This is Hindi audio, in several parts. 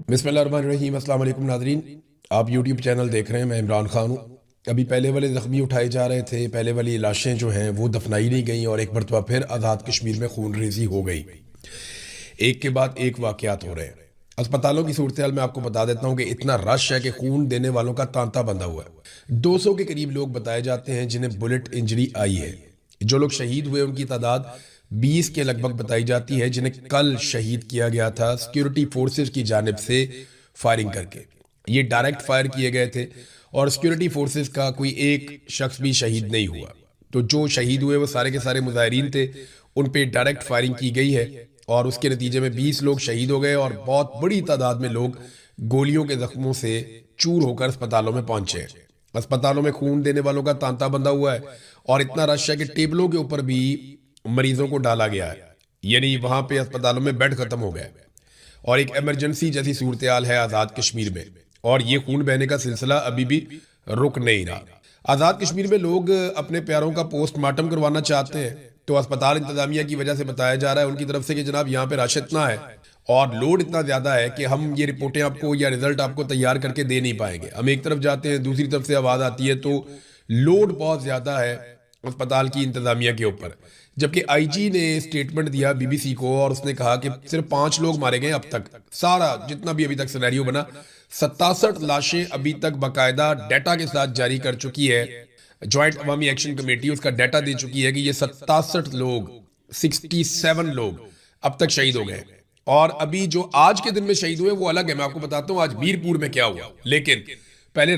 बिस्मिल्लाहिर्रहमानिर्रहीम। अस्सलाम वालेकुम नाज़रीन, आप यूट्यूब चैनल देख रहे हैं। मैं इमरान खान हूँ। अभी पहले वाले ज़ख्मी उठाए जा रहे थे, पहले वाली लाशें जो हैं वो दफनाई नहीं गई और एक मरतबा फिर आज़ाद कश्मीर में खून रेजी हो गई। एक के बाद एक वाक़यात हो रहे हैं। अस्पतालों की सूरत हाल मैं आपको बता देता हूँ कि इतना रश है कि खून देने वालों का तांता बंधा हुआ है। 200 के करीब लोग बताए जाते हैं जिन्हें बुलेट इंजरी आई है। जो लोग शहीद हुए उनकी तादाद 20 के लगभग बताई जाती है, जिन्हें कल शहीद किया गया था सिक्योरिटी फोर्सेस की जानिब से फायरिंग करके। ये डायरेक्ट फायर किए गए थे और सिक्योरिटी फोर्सेस का कोई एक शख्स भी शहीद नहीं हुआ। तो जो शहीद हुए वो सारे के सारे मुजाहिरीन थे, उन पे डायरेक्ट फायरिंग की गई है और उसके नतीजे में 20 लोग शहीद हो गए और बहुत बड़ी तादाद में लोग गोलियों के जख्मों से चूर होकर अस्पतालों में पहुंचे हैं। अस्पतालों में खून देने वालों का तांता बंधा हुआ है और इतना रश है कि टेबलों के ऊपर भी मरीजों को डाला गया है, यानी वहां पे अस्पतालों में बेड खत्म हो गए और एक इमरजेंसी जैसी सूरत हाल है आज़ाद कश्मीर में। और ये खून बहने का सिलसिला अभी भी रुक नहीं रहा। आज़ाद कश्मीर में लोग अपने प्यारों का पोस्टमार्टम करवाना चाहते हैं, तो अस्पताल इंतजामिया की वजह से बताया जा रहा है उनकी तरफ से कि जनाब यहाँ पे रश इतना है और लोड इतना ज़्यादा है कि हम ये रिपोर्टें आपको या रिजल्ट आपको तैयार करके दे नहीं पाएंगे। हम एक तरफ जाते हैं, दूसरी तरफ से आवाज़ आती है, तो लोड बहुत ज़्यादा है अस्पताल की इंतजामिया के ऊपर। जबकि आईजी ने स्टेटमेंट दिया बीबीसी को और उसने कहा कि सिर्फ 5 लोग मारे गए अब तक। सारा जितना भी अभी तक सिनेरियो बना, 67 लाशें अभी तक बाकायदा डाटा के साथ जारी कर चुकी है ज्वाइंट अवामी एक्शन कमेटी। उसका डाटा दे चुकी है कि ये 67 लोग, 67 लोग अब तक शहीद हो गए। और अभी जो आज के दिन में शहीद हुए वो अलग है, मैं आपको बताता हूँ आज मीरपुर में क्या हुआ। लेकिन पहले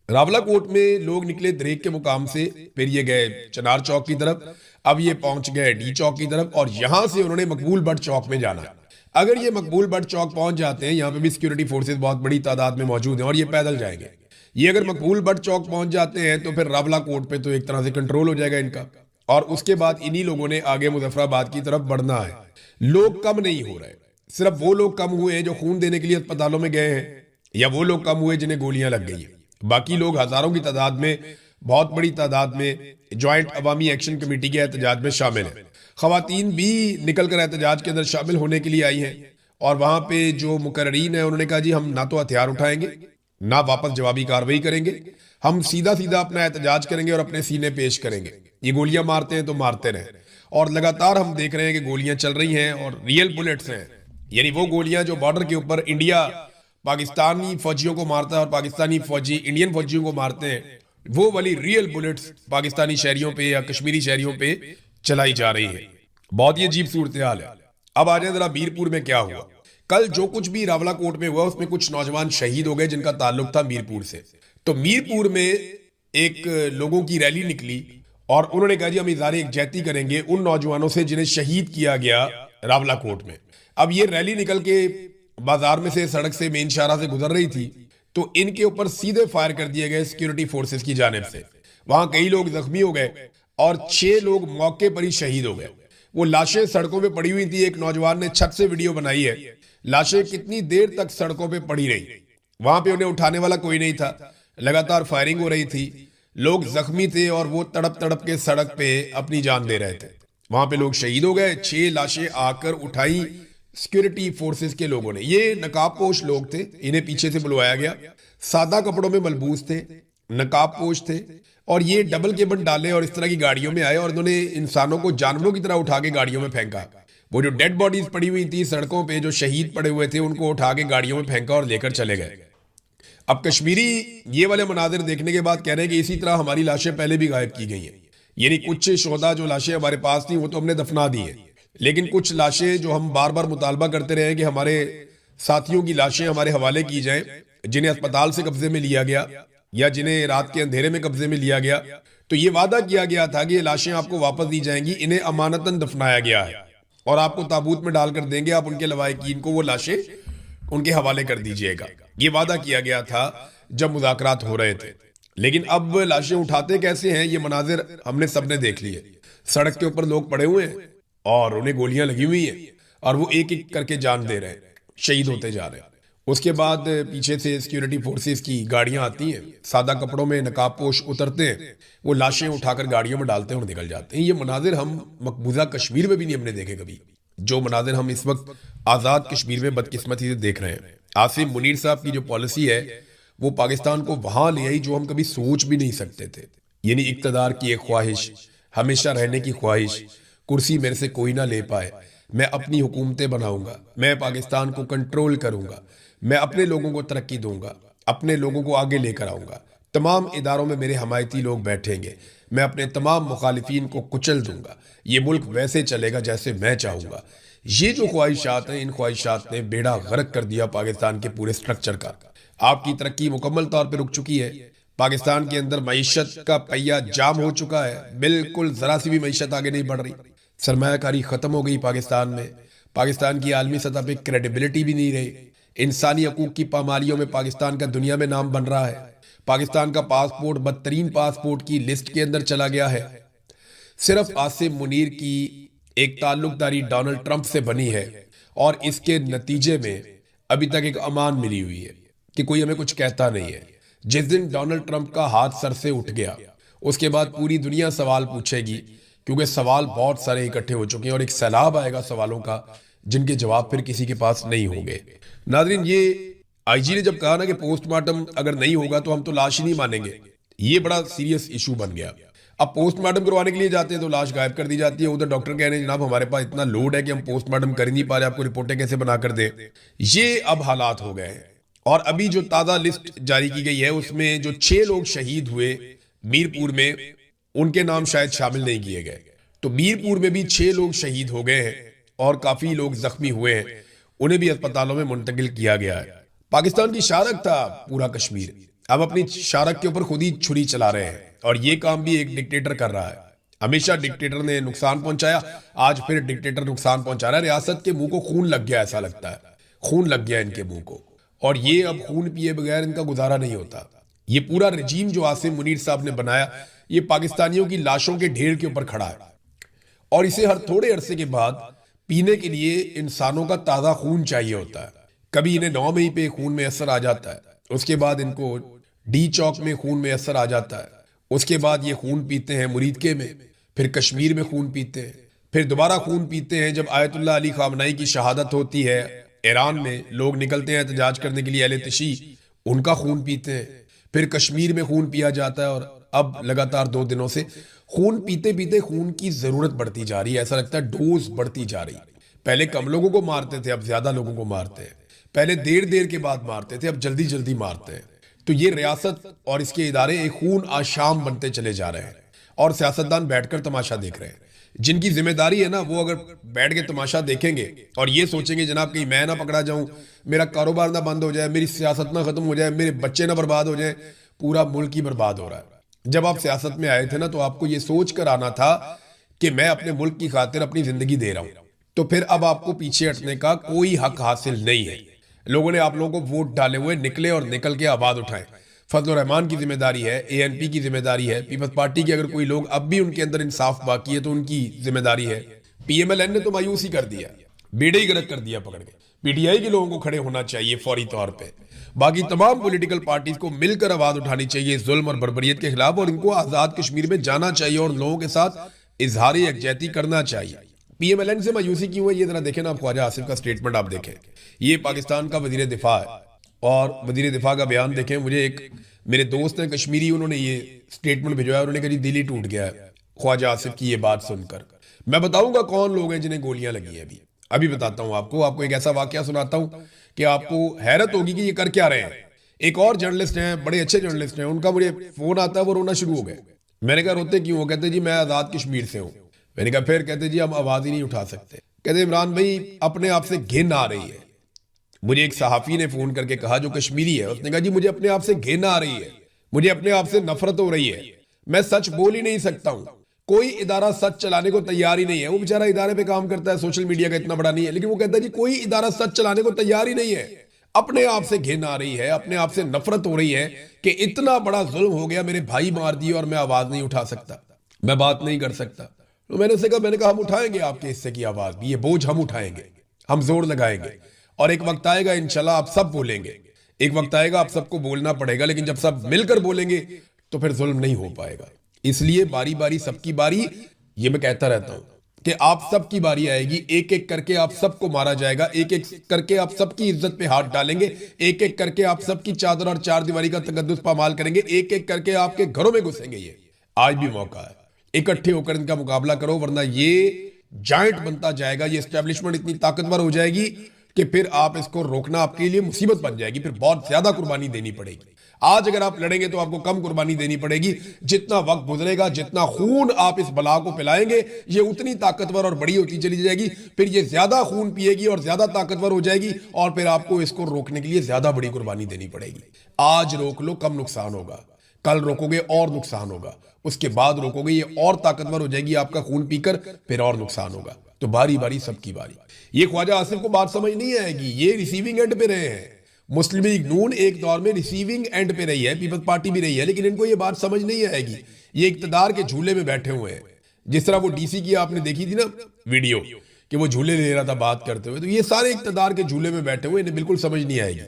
रावलाकोट में लोग निकले दरेक के मुकाम से, फिर ये गए चनार चौक की तरफ, अब ये पहुंच गए डी चौक की तरफ और यहां से उन्होंने मकबूल बट चौक में जाना है। अगर ये मकबूल बट चौक पहुंच जाते हैं, यहाँ पे भी सिक्योरिटी फोर्सेस बहुत बड़ी तादाद में मौजूद हैं और ये पैदल जाएंगे। ये अगर मकबूल बट चौक पहुंच जाते हैं तो फिर रावलाकोट पे तो एक तरह से कंट्रोल हो जाएगा इनका और उसके बाद इन्हीं लोगों ने आगे मुजफ्फराबाद की तरफ बढ़ना है। लोग कम नहीं हो रहे, सिर्फ वो लोग कम हुए हैं जो खून देने के लिए अस्पतालों में गए हैं या वो लोग कम हुए जिन्हें गोलियां लग गई हैं। बाकी लोग हजारों की तादाद में, बहुत बड़ी तादाद में ज्वाइंट अवामी एक्शन कमेटी के एहतजाज में शामिल है। खवातीन भी निकल कर एहतजाज के अंदर शामिल होने के लिए आई हैं और वहां पे जो मुकर्रीन है उन्होंने कहा जी हम ना तो हथियार उठाएंगे ना वापस जवाबी कार्रवाई करेंगे, हम सीधा सीधा अपना एहतजाज करेंगे और अपने सीने पेश करेंगे। ये गोलियां मारते हैं तो मारते रहे। और लगातार हम देख रहे हैं कि गोलियां चल रही हैं और रियल बुलेट्स हैं, यानी वो गोलियां जो बॉर्डर के ऊपर इंडिया पाकिस्तानी फौजियों को मारता है और पाकिस्तानी फौजी इंडियन फौजियों को मारते हैं, वो वाली रियल बुलेट्स पाकिस्तानी शहरियों पे या कश्मीरी शहरियों पे चलाई जा रही है। बहुत ही अजीब सूरत हाल है। अब आ जाए जरा मीरपुर में क्या हुआ। कल जो कुछ भी रावलाकोट में हुआ उसमें कुछ नौजवान शहीद हो गए जिनका ताल्लुक था मीरपुर से। तो मीरपुर में एक लोगों की रैली निकली और उन्होंने कहा जी हम इज़हार यकजहती करेंगे उन नौजवानों से जिन्हें शहीद किया गया रावलाकोट में। अब ये रैली निकल के बाजार में से, सड़क से, मेन शाहरा से गुजर रही थी तो इनके ऊपर सीधे फायर कर दिए गए सिक्योरिटी फोर्सेस की जानिब से। वहां कई लोग जख्मी हो गए और 6 लोग मौके पर ही शहीद हो गए। वो लाशें सड़कों पे पड़ी हुई थी। एक नौजवान ने छत से वीडियो बनाई है, लाशें कितनी देर तक सड़कों पे पड़ी रही। वहां पे उन्हें उठाने वाला कोई नहीं था, लगातार फायरिंग हो रही थी, लोग जख्मी थे और वो तड़प तड़प के सड़क पे अपनी जान दे रहे थे। वहां पे लोग शहीद हो गए। 6 लाशें आकर उठाई सिक्योरिटी फोर्सेस के लोगों ने। ये नकाबपोश लोग थे, इन्हें पीछे से बुलवाया गया, सादा कपड़ों में मलबूस थे, नकाबपोश थे और ये डबल केबन डाले और इस तरह की गाड़ियों में आए और इन्होंने इंसानों को जानवरों की तरह उठा के गाड़ियों में फेंका। वो जो डेड बॉडीज पड़ी हुई थी सड़कों पे, जो शहीद पड़े हुए थे, उनको उठा के गाड़ियों में फेंका और लेकर चले गए। अब कश्मीरी ये वाले मनाजिर देखने के बाद कह रहे हैं कि इसी तरह हमारी लाशें पहले भी गायब की गई हैं। यानी कुछ शोधा जो लाशें हमारे पास थी वो तो हमने दफना दी हैं, लेकिन कुछ लाशें जो हम बार बार मुतालबा करते रहे कि हमारे साथियों की लाशें हमारे हवाले की जाएं, जिन्हें अस्पताल से कब्जे में लिया गया या जिन्हें रात के अंधेरे में कब्जे में लिया गया, तो ये वादा किया गया था कि ये लाशें आपको वापस दी जाएंगी, इन्हें अमानतन दफनाया गया है और आपको ताबूत में डालकर देंगे, आप उनके लवाहिकीन को वो लाशें उनके हवाले कर दीजिएगा। ये वादा किया गया था जब मुज़ाकरात हो रहे थे। लेकिन अब लाशें उठाते कैसे हैं ये मनाजिर हमने सबने देख लिए। सड़क के ऊपर लोग पड़े हुए हैं और उन्हें गोलियां लगी हुई हैं और वो एक एक करके जान दे रहे हैं, शहीद होते जा रहे हैं। उसके बाद पीछे से सिक्योरिटी फोर्सेस की गाड़ियां आती हैं, सादा कपड़ों में नकाबपोश उतरते हैं, वो लाशें उठाकर गाड़ियों में डालते हैं और निकल जाते हैं। ये मनाजिर हम मकबूजा कश्मीर में भी नहीं हमने देखे कभी, जो मनाजिर हम इस वक्त आज़ाद कश्मीर में बदकिस्मती से देख रहे हैं। आसिम मुनीर साहब की जो पॉलिसी है वो पाकिस्तान को वहां ले आई जो हम कभी सोच भी नहीं सकते थे। यानी इक्तदार की एक ख्वाहिश, हमेशा रहने की ख्वाहिश, कुर्सी मेरे से कोई ना ले पाए, मैं अपनी हुकूमतें बनाऊंगा, मैं पाकिस्तान को कंट्रोल करूंगा, मैं अपने लोगों को तरक्की दूंगा, अपने लोगों को आगे लेकर आऊंगा, तमाम इदारों में मेरे हमायती लोग बैठेंगे, मैं अपने तमाम मुखालिफिन को कुचल दूंगा, ये मुल्क वैसे चलेगा जैसे मैं चाहूंगा। ये जो ख्वाहिशात हैं, इन ख्वाहिशात ने बेड़ा गर्क कर दिया पाकिस्तान के पूरे स्ट्रक्चर का। आपकी तरक्की मुकम्मल तौर पर रुक चुकी है। पाकिस्तान के अंदर मईशत का पहिया जाम हो चुका है, बिल्कुल जरा सी भी मईशत आगे नहीं बढ़ रही। सरमायाकारी खत्म हो गई पाकिस्तान में। पाकिस्तान की आलमी सतह पे क्रेडिबिलिटी भी नहीं रही। इंसानी हकूक की पामालियों में पाकिस्तान का दुनिया में नाम बन रहा है। पाकिस्तान का पासपोर्ट बदतरीन पासपोर्ट की लिस्ट के अंदर चला गया है। सिर्फ आसिम मुनीर की एक ताल्लुकदारी डोनाल्ड ट्रंप से बनी है और इसके नतीजे में अभी तक एक अमान मिली हुई है कि कोई हमें कुछ कहता नहीं है। जिस दिन डोनाल्ड ट्रंप का हाथ सर से उठ गया उसके बाद पूरी दुनिया सवाल पूछेगी, क्योंकि सवाल बहुत सारे इकट्ठे हो चुके हैं और एक सैलाब आएगा सवालों का जिनके जवाब फिर किसी के पास नहीं होंगे। नाज़रीन, ये आईजी ने जब कहा ना कि पोस्टमार्टम अगर नहीं होगा तो हम तो लाश ही नहीं मानेंगे, ये बड़ा सीरियस इशू बन गया। अब पोस्टमार्टम करवाने के लिए जाते हैं तो लाश गायब कर दी जाती है। उधर डॉक्टर कह रहे हैं जनाब हमारे पास इतना लोड है कि हम पोस्टमार्टम कर ही नहीं पा रहे, आपको रिपोर्टें कैसे बनाकर दें। ये अब हालात हो गए हैं। और अभी जो ताज़ा लिस्ट जारी की गई है उसमें जो 6 लोग शहीद हुए मीरपुर में, उनके नाम शायद शामिल नहीं किए गए। तो मीरपुर में भी 6 लोग शहीद हो गए हैं और काफी लोग जख्मी हुए हैं, उन्हें भी अस्पतालों में मुंतकिल किया गया है। पाकिस्तान की शारक था पूरा कश्मीर, अब अपनी शारक के ऊपर खुद ही छुरी चला रहे हैं और ये काम भी एक डिक्टेटर कर रहा है। हमेशा डिक्टेटर ने नुकसान पहुंचाया, आज फिर डिक्टेटर नुकसान पहुंचा रहा है। रियासत के मुंह को खून लग गया, ऐसा लगता है खून लग गया इनके मुंह को, और ये अब खून पिए बगैर इनका गुजारा नहीं होता। ये पूरा रजीम जो आसिम मुनीर साहब ने बनाया ये पाकिस्तानियों की लाशों के ढेर के ऊपर खड़ा है और इसे हर थोड़े अरसे के बाद पीने के लिए इंसानों का ताज़ा खून चाहिए होता है। कभी इन्हें 9 मई पे खून में असर आ जाता है, उसके बाद इनको डी चौक में खून में असर आ जाता है, उसके बाद ये खून पीते हैं मुरीदके में, फिर कश्मीर में खून पीते हैं, फिर दोबारा खून पीते हैं जब आयतुल्लाह अली खामनाई की शहादत होती है ईरान में, लोग निकलते हैं एहतजाज करने के लिए, अहले तशी उनका खून पीते हैं, फिर कश्मीर में खून पिया जाता है और अब लगातार 2 दिनों से खून पीते पीते खून की जरूरत बढ़ती जा रही है। ऐसा लगता है डोज बढ़ती जा रही है। पहले कम लोगों को मारते थे, अब ज्यादा लोगों को मारते हैं। पहले देर देर के बाद मारते थे, अब जल्दी जल्दी मारते हैं। तो ये रियासत और इसके इदारे एक खून आशाम बनते चले जा रहे हैं और सियासतदान बैठकर तमाशा देख रहे हैं। जिनकी जिम्मेदारी है ना वो अगर बैठ के तमाशा देखेंगे और ये सोचेंगे जनाब कहीं मैं ना पकड़ा जाऊं, मेरा कारोबार ना बंद हो जाए, मेरी सियासत ना खत्म हो जाए, मेरे बच्चे ना बर्बाद हो जाए, पूरा मुल्क ही बर्बाद हो रहा है। जब आप सियासत में आए थे ना तो आपको ये सोच कर आना था कि मैं अपने मुल्क की खातिर अपनी जिंदगी दे रहा हूं, तो फिर अब आपको पीछे हटने का कोई हक हासिल नहीं है। लोगों ने आप लोगों को वोट डाले हुए निकले और निकल के आवाज उठाएं। फजल रहमान की जिम्मेदारी है, एएनपी की जिम्मेदारी है, पीपल्स पार्टी के अगर कोई लोग अब भी उनके अंदर इंसाफ बाकी है तो उनकी जिम्मेदारी है। पीएमएलएन ने तो मायूस ही कर दिया, बेड़े ही गर्क कर दिया पकड़ के। पीटीआई के लोगों को खड़े होना चाहिए फौरी तौर पे। बाकी तमाम पॉलिटिकल पार्टीज को मिलकर आवाज उठानी चाहिए जुल्म और बर्बरियत के खिलाफ और इनको आजाद कश्मीर में जाना चाहिए और लोगों के साथ इजहार यकजहती करना चाहिए। पीएमएलएन से मायूसी क्यों है ये जरा देखें ना आप, ख्वाजा आसिफ का स्टेटमेंट आप देखें। ये पाकिस्तान का वजीर दिफा है और वजीर दिफा का बयान देखें। मुझे एक मेरे दोस्त हैं कश्मीरी, उन्होंने ये स्टेटमेंट भिजवाया, उन्होंने कहा दिल ही टूट गया है ख्वाजा आसिफ की ये बात सुनकर। मैं बताऊंगा कौन लोग हैं जिन्हें गोलियां लगी है अभी बताता हूं आपको एक ऐसा वाकया सुनाता हूं कि आपको हैरत होगी कि ये कर क्या रहे हैं। एक और जर्नलिस्ट हैं, बड़े अच्छे जर्नलिस्ट हैं, उनका मुझे फोन आता है, वो रोना शुरू हो गए। मैंने कहा रोते क्यों? वो कहते जी मैं आजाद कश्मीर से हूं। मैंने कहा फिर? कहते जी हम आवाज ही नहीं उठा सकते। कहते इमरान भाई अपने आप से घिन आ रही है। मुझे एक सहाफी ने फोन करके कहा जो कश्मीरी है, उसने कहा जी मुझे अपने आप से घिन आ रही है, मुझे अपने आप से नफरत हो रही है, मैं सच बोल ही नहीं सकता हूं। कोई इदारा सच चलाने को तैयार ही नहीं है। वो बेचारा इदारे पे काम करता है, सोशल मीडिया का इतना बड़ा नहीं है, लेकिन वो कहता है जी कोई इदारा सच चलाने को तैयार ही नहीं है। अपने आप से घिन आ रही है, अपने आप से नफरत हो रही है कि इतना बड़ा जुल्म हो गया, मेरे भाई मार दिए और मैं आवाज नहीं उठा सकता, मैं बात नहीं कर सकता। तो मैंने कहा हम उठाएंगे आपके हिस्से की आवाज भी, ये बोझ हम उठाएंगे, हम जोर लगाएंगे और एक वक्त आएगा इंशाल्लाह आप सब बोलेंगे। एक वक्त आएगा आप सबको बोलना पड़ेगा, लेकिन जब सब मिलकर बोलेंगे तो फिर जुल्म नहीं हो पाएगा। इसलिए बारी बारी सबकी बारी, ये मैं कहता रहता हूं कि आप सबकी बारी आएगी, एक एक करके आप सबको मारा जाएगा, एक एक करके आप सबकी इज्जत पे हाथ डालेंगे, एक एक करके आप सबकी चादर और चार दीवारी का तकद्दुस पामाल करेंगे, एक एक करके आपके घरों में घुसेंगे। ये आज भी मौका है, इकट्ठे होकर इनका मुकाबला करो, वरना ये जायंट बनता जाएगा, ये एस्टेब्लिशमेंट इतनी ताकतवर हो जाएगी कि फिर आप इसको रोकना आपके लिए मुसीबत बन जाएगी, फिर बहुत ज्यादा कुर्बानी देनी पड़ेगी। आज अगर आप लड़ेंगे तो आपको कम कुर्बानी देनी पड़ेगी, जितना वक्त गुजरेगा, जितना खून आप इस बला को पिलाएंगे, ये उतनी ताकतवर और बड़ी होती चली जाएगी, फिर ये ज्यादा खून पिएगी और ज्यादा ताकतवर हो जाएगी, और फिर आपको इसको रोकने के लिए ज्यादा बड़ी कुर्बानी देनी पड़ेगी। आज रोक लो, कम नुकसान होगा, कल रोकोगे और नुकसान होगा, उसके बाद रोकोगे ये और ताकतवर हो जाएगी आपका खून पीकर, फिर और नुकसान होगा। तो बारी बारी सबकी बारी। ये ख्वाजा आसिफ को बात समझ नहीं आएगी, ये रिसीविंग एंड पे रहे हैं। मुस्लिम लीग नून एक दौर में रिसीविंग एंड पे रही है, पीपल्स पार्टी भी रही है, लेकिन इनको ये बात समझ नहीं आएगी। ये इक्तदार के झूले में बैठे हुए हैं। जिस तरह वो डीसी की आपने देखी थी ना वीडियो कि वो झूले ले रहा था बात करते हुए, तो ये सारे इक्तदार के झूले में बैठे हुए, इन्हें बिल्कुल समझ नहीं आएगी।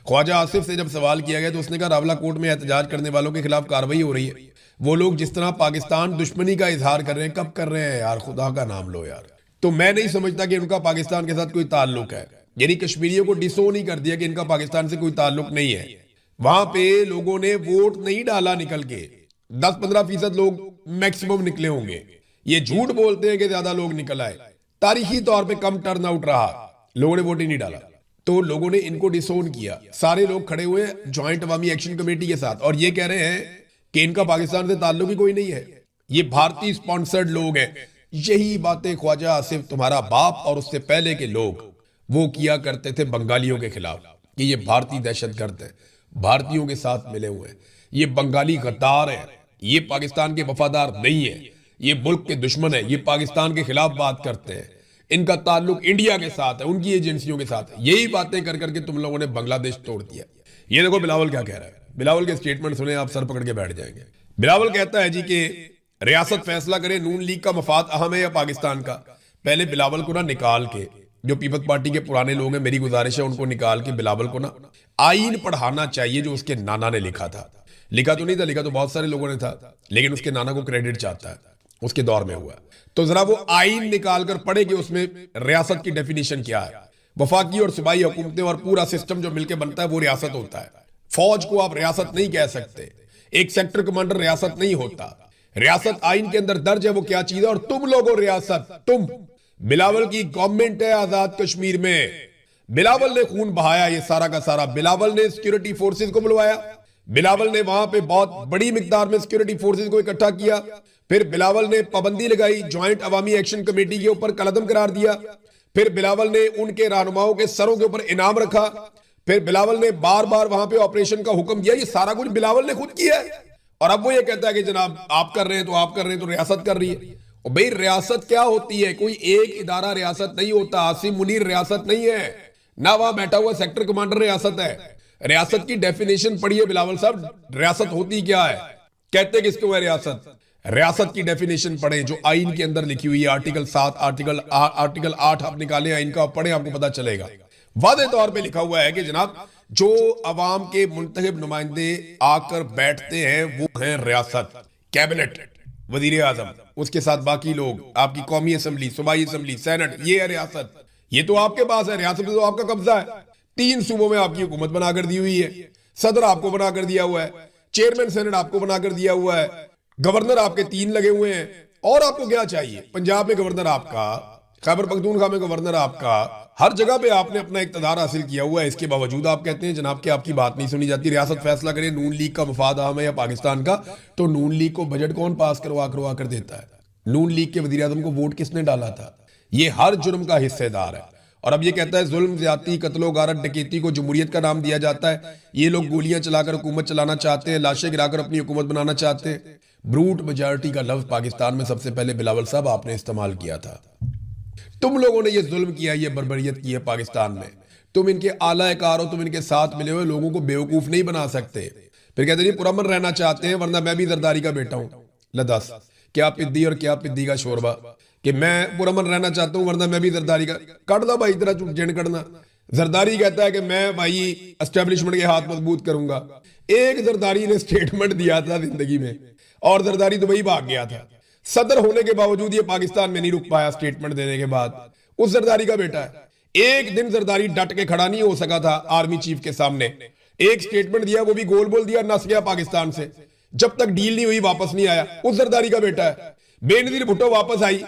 ख्वाजा आसिफ से जब सवाल किया गया तो उसने कहा रावला कोर्ट में एहतजाज करने वालों के खिलाफ कार्रवाई हो रही है। वो लोग जिस तरह पाकिस्तान दुश्मनी का इजहार कर रहे हैं, कब कर रहे हैं यार, खुदा का नाम लो यार। तो मैं नहीं समझता कि उनका पाकिस्तान के साथ कोई ताल्लुक है, यानी कश्मीरियों को डिसोन ही कर दिया कि इनका पाकिस्तान से कोई ताल्लुक नहीं है। वहां पे लोगों ने वोट नहीं डाला, निकल के 10-15% लोग मैक्सिमम निकले होंगे। ये झूठ बोलते हैं कि ज्यादा लोग निकल आए, तारीखी तौर पे कम टर्न आउट रहा, लोगों ने वोट ही नहीं डाला। तो लोगों ने इनको डिसोन किया। सारे लोग खड़े हुए ज्वाइंट अवामी एक्शन कमेटी के साथ और ये कह रहे हैं कि इनका पाकिस्तान से ताल्लुक ही कोई नहीं है, ये भारतीय स्पॉन्सर्ड लोग हैं। यही बातें ख्वाजा आसिफ तुम्हारा बाप और उससे पहले के लोग वो किया करते थे बंगालियों के खिलाफ कि ये भारतीय दहशतगर्द है, भारतीयों के साथ मिले हुए हैं, ये बंगाली गद्दार है, ये पाकिस्तान के वफादार नहीं है, ये मुल्क के दुश्मन है, ये पाकिस्तान के खिलाफ बात करते हैं, इनका ताल्लुक इंडिया के साथ है, उनकी एजेंसियों के साथ है। यही बातें कर करके तुम लोगों ने बांग्लादेश तोड़ दिया। ये देखो बिलावल क्या कह रहा है, बिलावल के स्टेटमेंट सुने आप सर पकड़ के बैठ जाएंगे। बिलावल कहता है जी कि रियासत फैसला करे नून लीग का मफाद अहम है या पाकिस्तान का। पहले बिलावल को ना निकाल के, जो पीपल्स पार्टी के पुराने लोग हैं, मेरी गुजारिश है उनको निकाल के बिलावल को ना आईन पढ़ाना चाहिए जो उसके नाना ने लिखा था। लिखा तो नहीं था, लिखा तो बहुत सारे लोगों ने था, लेकिन उसके नाना को क्रेडिट चाहता है, उसके दौर में हुआ। तो जरा वो आईन निकाल कर पढ़े कि उसमें रियासत की डेफिनेशन क्या है। वफाकी और सूबाई हुकूमतें और पूरा सिस्टम जो मिलकर बनता है वो रियासत होता है। फौज को आप रियासत नहीं कह सकते, एक सेक्टर कमांडर रियासत नहीं होता। रियासत आइन के अंदर दर्ज है वो क्या चीज है, और तुम लोगों रियासत, तुम बिलावल की गवर्नमेंट है आजाद कश्मीर में, बिलावल ने खून बहाया, ये सारा का सारा बिलावल ने सिक्योरिटी फोर्सेस को बुलवाया, बिलावल ने वहां पे बहुत बड़ी मिकदार में सिक्योरिटी फोर्सेस को इकट्ठा किया, फिर बिलावल ने पाबंदी लगाई, ज्वाइंट अवामी एक्शन कमेटी के ऊपर कलअदम करार दिया, फिर बिलावल ने उनके रहनुमाओं के सरों के ऊपर इनाम रखा, फिर बिलावल ने बार बार वहां पे ऑपरेशन का हुक्म दिया। ये सारा कुछ बिलावल ने खुद किया है, और अब वो ये कहता है कि जनाब आप कर रहे हैं तो आप कर रहे हैं तो रियासत कर रही है। और भाई रियासत क्या होती है, कोई एक इदारा रियासत नहीं होता। आसिम मुनीर रियासत नहीं है, ना वहां बैठा हुआ सेक्टर कमांडर रियासत है। रियासत की डेफिनेशन पढ़िए बिलावल साहब, रियासत होती क्या है, कहते किसको है रियासत। रियासत की डेफिनेशन पढ़े जो आइन के अंदर लिखी हुई है, आर्टिकल 7, आर्टिकल 8 आप निकालें आइन का, पढ़े, आपको पता चलेगा। वादे तौर पे लिखा हुआ है कि जनाब जो अवाम के मुंतखब नुमाइंदे आकर बैठते हैं वो हैं रियासत, कैबिनेट, वजीर आजम, उसके साथ बाकी लोग, आपकी कौमी असम्बली, सूबाई असम्बली, सेनेट, ये है रियासत। ये तो आपके पास है, रियासत तो आपका कब्जा है। 3 सूबों में आपकी हुकूमत बनाकर दी हुई है, सदर आपको बनाकर दिया हुआ है, चेयरमैन सेनेट आपको बनाकर दिया हुआ है, गवर्नर आपके 3 लगे हुए हैं, और आपको क्या चाहिए। पंजाब में गवर्नर आपका, खैबर पख्तूनख्वा में गवर्नर आपका, हर जगह पे आपने अपना इक़्तिदार हासिल किया हुआ है। इसके बावजूद आप कहते हैं जनाब कि आपकी बात नहीं सुनी जाती। रियासत फैसला करे नून लीग का मफाद अहम है या पाकिस्तान का, तो नून लीग को बजट कौन पास करवा कर देता है। नून लीग के वजीर आज़म को वोट किसने डाला था। ये हर जुर्म का हिस्सेदार है। और अब ये कहता है जुल्म, ज्यादती, कत्लो गारत, डकैती को जमहूरियत का नाम दिया जाता है। ये लोग गोलियां चलाकर हुकूमत चलाना चाहते हैं, लाशें गिराकर अपनी हुकूमत बनाना चाहते हैं। ब्रूट मेजॉरिटी का लफ्ज पाकिस्तान में सबसे पहले बिलावल साहब आपने इस्तेमाल किया था। तुम लोगों ने ये जुल्म किया, ये बर्बरियत की है पाकिस्तान में। तुम इनके आला कार हो, तुम इनके साथ मिले हुए लोगों को बेवकूफ नहीं बना सकते। फिर कहते हैं पुरअमन रहना चाहते हैं वरना मैं भी जरदारी का बेटा हूं। लदस क्या पिद्दी और क्या पिद्दी का शोरबा कि मैं पुरअमन रहना चाहता हूं वरना मैं भी जरदारी का। कट दो भाई तेरा जिन कटना। जरदारी कहता है कि मैं भाई एस्टेब्लिशमेंट के हाथ मजबूत करूंगा। एक जरदारी ने स्टेटमेंट दिया था जिंदगी में और जरदारी दुबई भाग गया था। सदर होने के बावजूद ये पाकिस्तान में नहीं रुक पाया स्टेटमेंट देने के बाद। उस जरदारी का बेटा है। एक दिन जरदारी डट के खड़ा नहीं हो सका था आर्मी चीफ के सामने। एक स्टेटमेंट दिया, वो भी गोल बोल दिया, नस गया पाकिस्तान से। जब तक डील नहीं हुई वापस नहीं आया। उस जरदारी का बेटा है। बेनजीर भुट्टो वापस आई,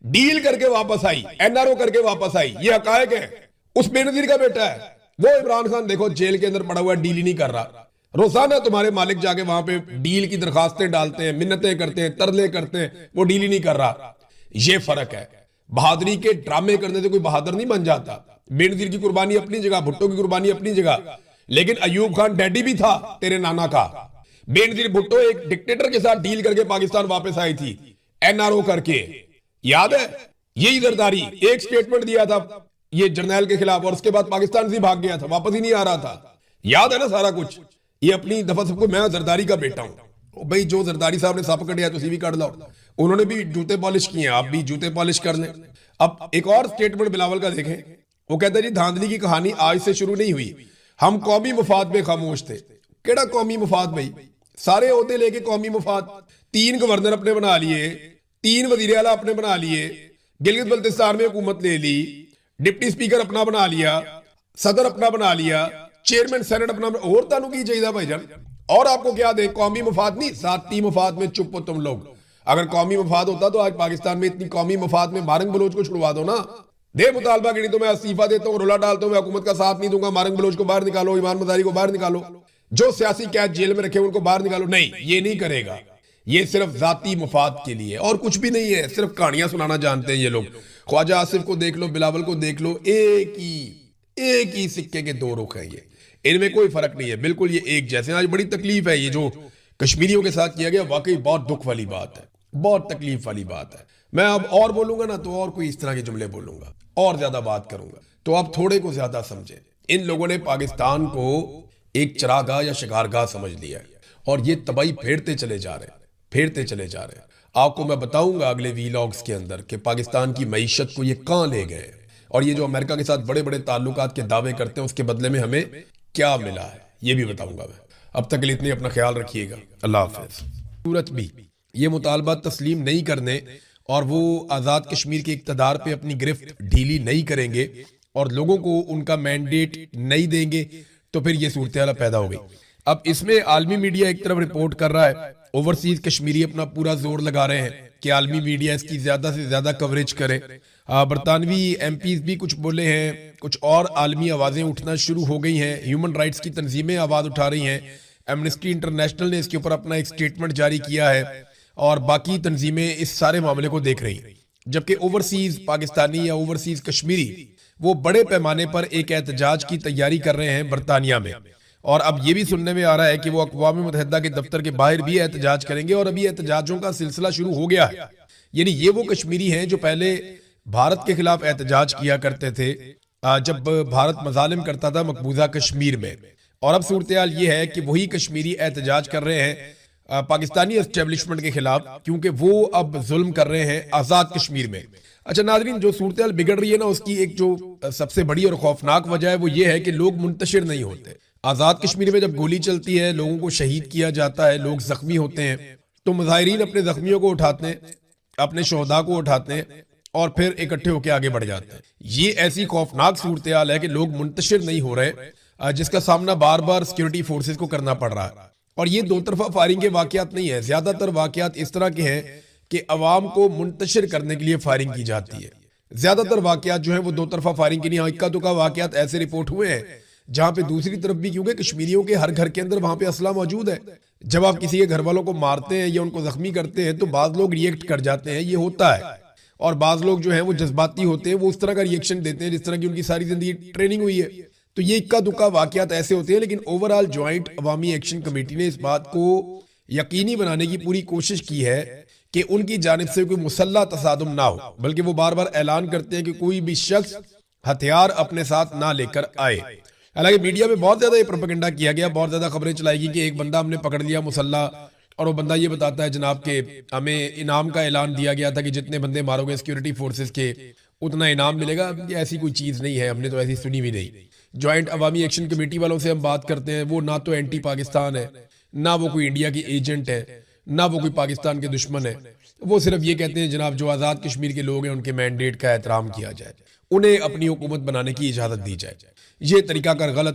डील करके वापस आई, एनआरओ करके वापस आई, ये हकायक है। उस बेनजीर का बेटा है। वो इमरान खान देखो जेल के अंदर पड़ा हुआ, डील ही नहीं कर रहा। रोजाना तुम्हारे मालिक जाके वहां पे डील की दरखास्तें डालते हैं, मिन्नतें करते हैं, तरले करते हैं, वो डील ही नहीं कर रहा। ये फर्क है। बहादुरी के ड्रामे करने से कोई बहादुर नहीं बन जाता। बेनजीर की कुर्बानी अपनी जगह, भुट्टो की कुर्बानी अपनी जगह, लेकिन अयूब खान डैडी भी था तेरे नाना का। बेनजीर भुट्टो एक डिक्टेटर के साथ डील करके पाकिस्तान वापस आई थी, एनआरओ करके, याद है? यही जरदारी एक स्टेटमेंट दिया था ये जर्नैल के खिलाफ, और उसके बाद पाकिस्तान से भाग गया था, वापस ही नहीं आ रहा था। याद है ना सारा कुछ? ये अपनी दफा सबको, मैं जरदारी का बेटा हूं भाई। जो जरदारी साहब ने सप कटिया तुम भी कट लो। उन्होंने भी जूते पॉलिश किए, आप भी जूते पॉलिश कर लें। अब एक और स्टेटमेंट बिलावल का देखें। वो कहते हैं जी धांधली की कहानी आज से शुरू नहीं हुई, हम कौमी मफाद में खामोश थे। केड़ा कौमी मफाद भाई? सारे ओहदे लेके कौमी मफाद। 3 गवर्नर अपने बना लिए, 3 वजीर आला अपने बना लिए, गिलगित बल्तिस्तान में हुकूमत ले ली, डिप्टी स्पीकर अपना बना लिया, सदर अपना बना लिया, चेयरमैन सेनेट अपना। और तानू की चाहिए भाईजान? और आपको क्या दे? कौमी मफाद नहीं, जाती मफाद में चुप हो तुम लोग। अगर कौमी मफाद होता तो आज पाकिस्तान में इतनी कौमी मफाद में मारंग बलोच को छुड़वा दो ना। दे मुतालबा की, नहीं तो मैं इस्तीफा देता हूँ, रोला डालता हूँ, मैं हुकूमत का साथ नहीं दूंगा, मारंग बलोच को बाहर निकालो, ईमान मजारी को बाहर निकालो, जो सियासी कैद जेल में रखे उनको बाहर निकालो। नहीं, ये नहीं करेगा। ये सिर्फ जाती मफाद के लिए और कुछ भी नहीं है। सिर्फ कहानियां सुनाना जानते हैं ये लोग। ख्वाजा आसिफ को देख लो, बिलावल को देख लो, एक ही सिक्के के 2 रुख हैं। ये इनमें कोई फर्क नहीं है, बिल्कुल ये एक जैसे। आज बड़ी तकलीफ है ये जो कश्मीरियों के साथ किया गया, वाकई बहुत दुख वाली बात है, बहुत तकलीफ वाली बात है। मैं अब और बोलूंगा ना तो और कोई इस तरह के जुमले बोलूंगा और ज्यादा बात करूंगा, तो आप थोड़े को ज्यादा समझे। इन लोगों ने पाकिस्तान को एक चरागाह या शिकारगाह समझ लिया है और ये तबाही फेरते चले जा रहे हैं, फेरते चले जा रहे हैं। आपको मैं बताऊंगा अगले वीलॉग्स के अंदर कि पाकिस्तान की मईशत को ये कहां ले गए, और ये जो अमेरिका के साथ बड़े बड़े ताल्लुकात के दावे करते हैं उसके बदले में हमें क्या मिला है, ये भी बताऊंगा मैं। अब तक के लिए इतने, अपना ख्याल रखिएगा, अल्लाह हाफिज। सूरत भी ये मुतालबा तस्लीम नहीं करने और वो आज़ाद कश्मीर के इक़्तिदार पे अपनी गिरफ्त ढीली नहीं करेंगे और लोगों को उनका मैंडेट नहीं देंगे तो फिर ये सूरत हाल पैदा हो गई। अब इसमें आलमी मीडिया एक तरफ रिपोर्ट कर रहा है, ओवरसीज कश्मीरी अपना पूरा जोर लगा रहे हैं कि आलमी मीडिया इसकी ज्यादा से ज्यादा कवरेज करे। बरतानवी एमपीज भी कुछ बोले हैं, कुछ और आलमी आवाजें उठना शुरू हो गई हैं, ह्यूमन राइट्स की तंजीमें आवाज उठा रही हैं। एमनेस्टी इंटरनेशनल ने इसके ऊपर अपना एक स्टेटमेंट जारी किया है और बाकी तंजीमें इस सारे मामले को देख रही हैं। जबकि ओवरसीज पाकिस्तानी या ओवरसीज कश्मीरी वो बड़े पैमाने पर एक एहतजाज की तैयारी कर रहे हैं बरतानिया में, और अब ये भी सुनने में आ रहा है कि वो अक़वाम मुत्तहिदा के दफ्तर के बाहर भी एहतजाज करेंगे और अभी एहतजाजों का सिलसिला शुरू हो गया है। यानी ये वो कश्मीरी हैं जो पहले भारत के खिलाफ एहतजाज किया करते थे जब भारत मजालिम करता था मकबूजा कश्मीर में, और अब सूरत हाल ये है कि वही कश्मीरी एहतजाज कर रहे हैं पाकिस्तानी एस्टेब्लिशमेंट के खिलाफ, क्योंकि वो अब जुल्म कर रहे हैं आज़ाद कश्मीर में। अच्छा नाज़रीन, जो सूरत हाल बिगड़ रही है ना, उसकी एक जो सबसे बड़ी और खौफनाक वजह है वो ये है कि लोग मुंतशिर नहीं होते। आज़ाद कश्मीर में जब गोली चलती है, लोगों को शहीद किया जाता है, लोग जख्मी होते हैं, तो मुजाहिरीन अपने जख्मियों को उठाते हैं, अपने शोहदा को उठाते हैं और फिर इकट्ठे होकर आगे बढ़ जाते हैं। ये ऐसी खौफनाक सूरत हाल है कि लोग मुंतशिर नहीं हो रहे, जिसका सामना बार बार सिक्योरिटी फोर्सेस को करना पड़ रहा है। और ये दो तरफा फायरिंग के वाकयात नहीं है, ज्यादातर वाकयात इस तरह के हैं कि अवाम को मुंतशिर करने के लिए फायरिंग की जाती है। ज्यादातर वाकयात जो है वो दो तरफा फायरिंग के लिए, इक्का दुक्का वाकयात ऐसे रिपोर्ट हुए हैं जहां पे दूसरी तरफ भी, क्योंकि कश्मीरियों के हर घर के अंदर वहां पे असला मौजूद है, जब आप किसी के घर वालों को मारते हैं या उनको जख्मी करते हैं तो बाज लोग रिएक्ट कर जाते हैं, ये होता है। और बाज लोग जो है वो जज्बाती होते हैं, वो उस तरह का रिएक्शन देते हैं जिस तरह की उनकी सारी जिंदगी ट्रेनिंग हुई है। तो ये इक्का दुक्का वाकयात ऐसे होते हैं, लेकिन ओवरऑल ज्वाइंट अवामी एक्शन कमेटी ने इस बात को यकीनी बनाने की पूरी कोशिश की है कि उनकी जानिब से कोई मुसल्ला तसादुम ना हो, बल्कि वो बार बार ऐलान करते हैं कि कोई भी शख्स हथियार अपने साथ ना लेकर आए। हालांकि मीडिया में बहुत ज्यादा ये प्रोपेगेंडा किया गया, बहुत ज्यादा खबरें चलाएगी कि एक बंदा हमने पकड़ लिया मुसल्ला, और वो बंदा ये बताता है जनाब के हमें इनाम का ऐलान दिया गया था कि जितने बंदे मारोगे सिक्योरिटी फोर्सेस के उतना इनाम मिलेगा। ऐसी कोई चीज नहीं है, हमने तो ऐसी सुनी भी नहीं। ज्वाइंट अवामी एक्शन कमेटी वालों से हम बात करते हैं, वो ना तो एंटी पाकिस्तान है, ना वो कोई इंडिया की एजेंट है, ना वो कोई पाकिस्तान के दुश्मन है। वो सिर्फ ये कहते हैं जनाब जो आज़ाद कश्मीर के लोग हैं उनके मैंडेट का एहतराम किया जाए, उन्हें अपनी हुकूमत बनाने की इजाज़त दी जाए। ये तरीकाकार गलत